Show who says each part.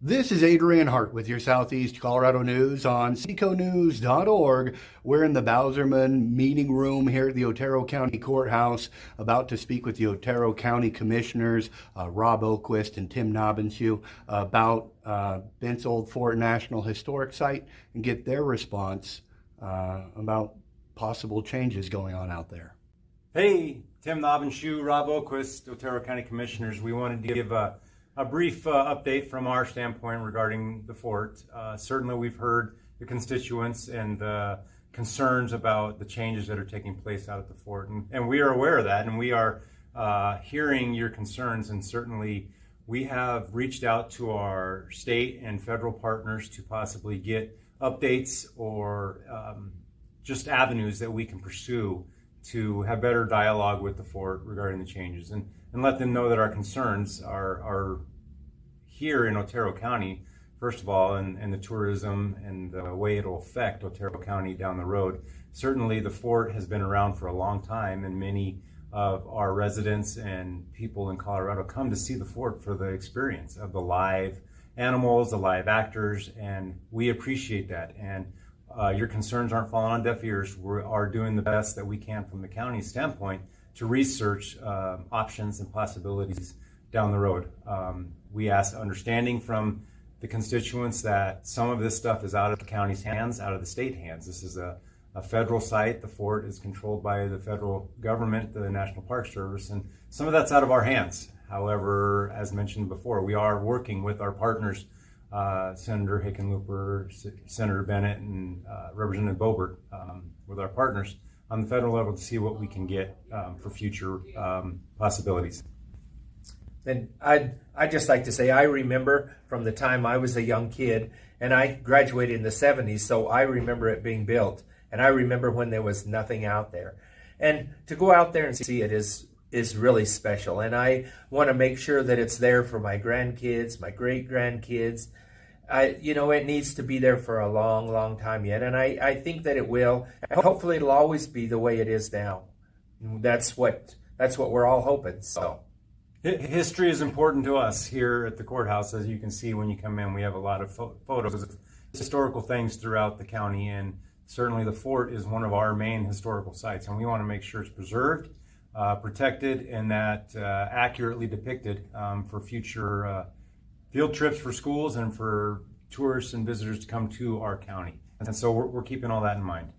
Speaker 1: This is Adrian Hart with your Southeast Colorado News on seconews.org. We're in the Bowserman meeting room here at the Otero County Courthouse, about to speak with the Otero County Commissioners, Rob Oquist and Tim Knabenshue, about Bent's Old Fort National Historic Site and get their response about possible changes going on out there.
Speaker 2: Hey, Tim Knabenshue, Rob Oquist, Otero County Commissioners. We wanted to give a brief update from our standpoint regarding the fort. Certainly we've heard the constituents and the concerns about the changes that are taking place out at the fort, and we are aware of that, and we are hearing your concerns, and certainly we have reached out to our state and federal partners to possibly get updates or just avenues that we can pursue to have better dialogue with the fort regarding the changes, and let them know that our concerns are here in Otero County, first of all, and the tourism and the way it'll affect Otero County down the road. Certainly the fort has been around for a long time, and many of our residents and people in Colorado come to see the fort for the experience of the live animals, the live actors, and we appreciate that. And your concerns aren't falling on deaf ears. We are doing the best that we can from the county standpoint to research options and possibilities down the road. We ask understanding from the constituents that some of this stuff is out of the county's hands, out of the state hands. This is a federal site. The fort is controlled by the federal government, the National Park Service, and some of that's out of our hands. However, as mentioned before, we are working with our partners, Senator Hickenlooper, Senator Bennett, and Representative Boebert, with our partners on the federal level to see what we can get for future possibilities.
Speaker 3: And I'd just like to say, I remember from the time I was a young kid, and I graduated in the 70s, so I remember it being built. And I remember when there was nothing out there. And to go out there and see it is really special. And I want to make sure that it's there for my grandkids, my great-grandkids. It needs to be there for a long, long time yet. And I think that it will. Hopefully it'll always be the way it is now. That's what we're all hoping, so.
Speaker 2: History is important to us here at the courthouse. As you can see when you come in, we have a lot of photos of historical things throughout the county, and certainly the fort is one of our main historical sites, and we want to make sure it's preserved, protected, and that accurately depicted for future field trips for schools and for tourists and visitors to come to our county. And so we're keeping all that in mind.